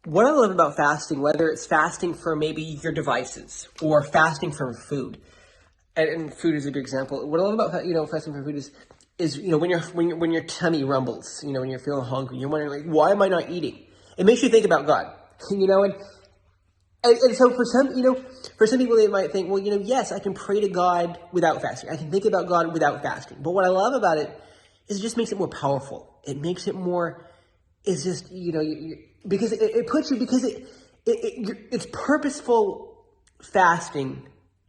what I love about fasting, whether it's fasting from maybe your devices or fasting from food, and food is a good example. What I love about fasting from food is when your tummy rumbles, when you're feeling hungry, you're wondering like, why am I not eating? It makes you think about God, and so for some people they might think, well, yes, I can pray to God without fasting. I can think about God without fasting. But what I love about it is it just makes it more powerful. It makes it more. It's just because it puts you it's purposeful fasting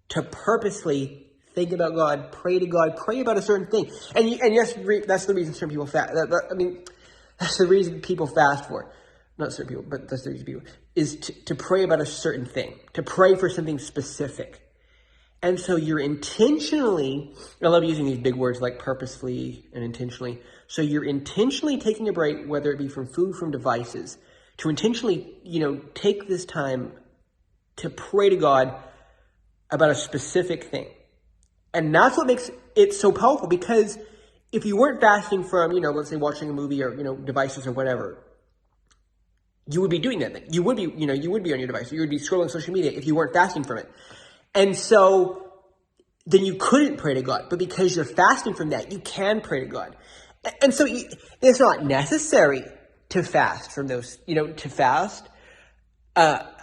to purposely think about God, pray to God, pray about a certain thing, and yes, that's the reason certain people fast. That's the reason people fast for. Not certain people, but that's the reason people, is to pray about a certain thing, to pray for something specific. And so you're intentionally, I love using these big words like purposefully and intentionally. So you're intentionally taking a break, whether it be from food, from devices, to intentionally, take this time to pray to God about a specific thing. And that's what makes it so powerful, because if you weren't fasting from, let's say watching a movie or, devices or whatever, you would be doing that thing. You would be on your device. You would be scrolling social media if you weren't fasting from it. And so then you couldn't pray to God. But because you're fasting from that, you can pray to God. And so it's not necessary to fast from those, to fast. But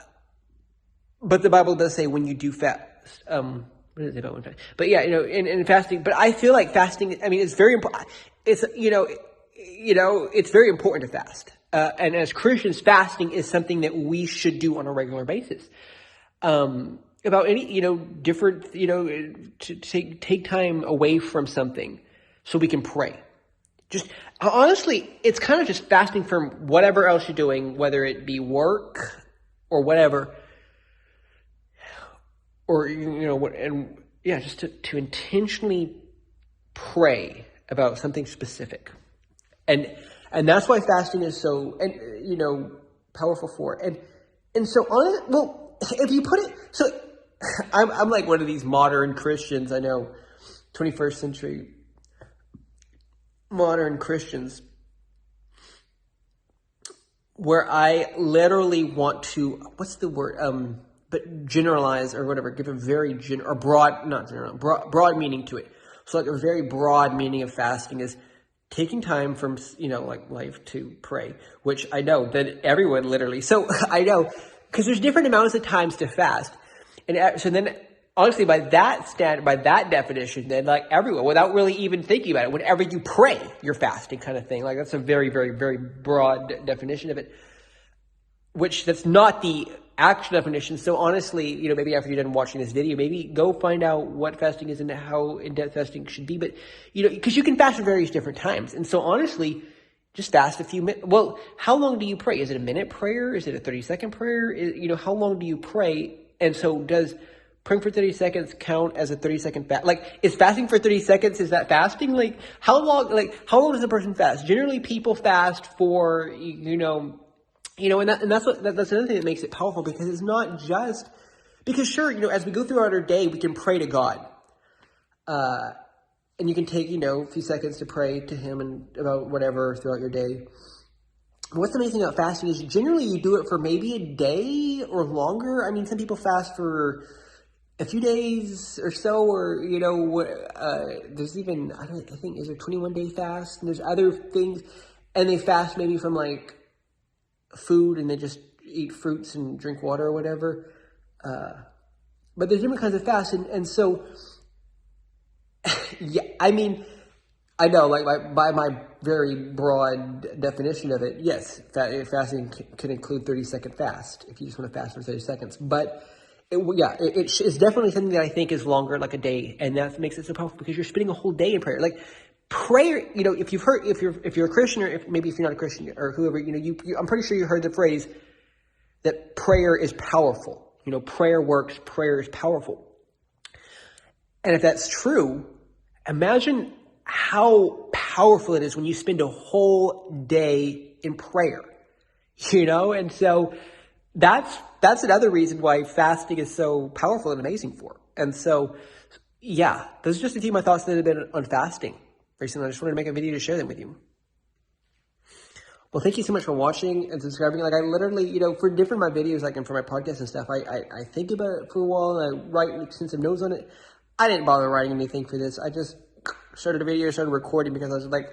the Bible does say when you do fast, what is it about when fast? But yeah, in fasting, but I feel like fasting, it's very important. It's, it's very important to fast. And as Christians, fasting is something that we should do on a regular basis. About any, different, to take time away from something so we can pray. Just honestly, it's kind of just fasting from whatever else you're doing, whether it be work or whatever, or, just to intentionally pray about something specific. And that's why fasting is so, powerful for it. And so if you put it, so I'm like one of these modern Christians, I know, 21st century modern Christians, where I literally want to, what's the word, but generalize or whatever, give a very broad meaning to it. So like a very broad meaning of fasting is taking time from, like life to pray, which I know that everyone literally, so I know, because there's different amounts of times to fast. And so then, honestly, by that definition, then like everyone, without really even thinking about it, whenever you pray, you're fasting kind of thing. Like that's a very, very, very broad definition of it, which that's not the actual definition. So honestly, maybe after you're done watching this video, maybe go find out what fasting is and how in-depth fasting should be. But, because you can fast at various different times. And so honestly, just fast a few minutes. Well, how long do you pray? Is it a minute prayer? Is it a 30-second prayer? How long do you pray? And so does praying for 30 seconds count as a 30-second fast? Like, is fasting for 30 seconds, is that fasting? Like, how long does a person fast? Generally, people fast for, and that's another thing that makes it powerful, because it's not just, because sure, as we go throughout our day, we can pray to God. And you can take, a few seconds to pray to Him and about whatever throughout your day. What's amazing about fasting is generally you do it for maybe a day or longer. Some people fast for a few days or so, or, there's even, I think, is there 21-day fast? And there's other things, and they fast maybe from like food and they just eat fruits and drink water or whatever. But there's different kinds of fasts. And so, yeah, I know, like by my very broad definition of it, yes, fasting can include 30-second fast if you just want to fast for 30 seconds. But it's definitely something that I think is longer, like a day, and that makes it so powerful because you're spending a whole day in prayer. Like prayer, if you're a Christian, or maybe if you're not a Christian or whoever, I'm pretty sure you heard the phrase that prayer is powerful. Prayer works. Prayer is powerful. And if that's true, imagine how powerful it is when you spend a whole day in prayer, and so that's another reason why fasting is so powerful and amazing for. And so, yeah, those are just a few of my thoughts that have been on fasting recently. I just wanted to make a video to share them with you. Well, thank you so much for watching and subscribing. Like, I literally, for different my videos, like, and for my podcast and stuff, I think about it for a while, and I write extensive notes on it. I didn't bother writing anything for this. I just started a video, started recording, because I was like,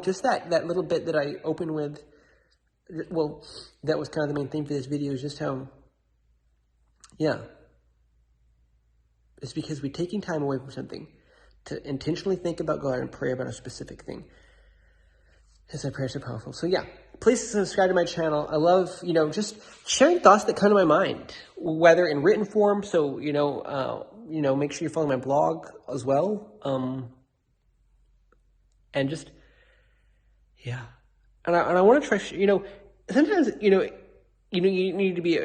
just that little bit that I opened with, well, that was kind of the main thing for this video, is just how, it's because we're taking time away from something to intentionally think about God and pray about a specific thing. Because our prayers are powerful. So please subscribe to my channel. I love, just sharing thoughts that come to my mind, whether in written form. So, make sure you follow my blog as well. And just, And I want to try, sometimes, you need to be,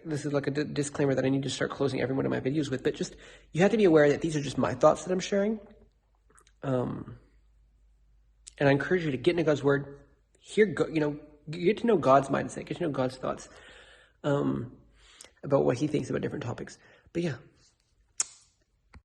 this is like a disclaimer that I need to start closing every one of my videos with, but just, you have to be aware that these are just my thoughts that I'm sharing. And I encourage you to get into God's word, get to know God's mindset, get to know God's thoughts, about what he thinks about different topics. But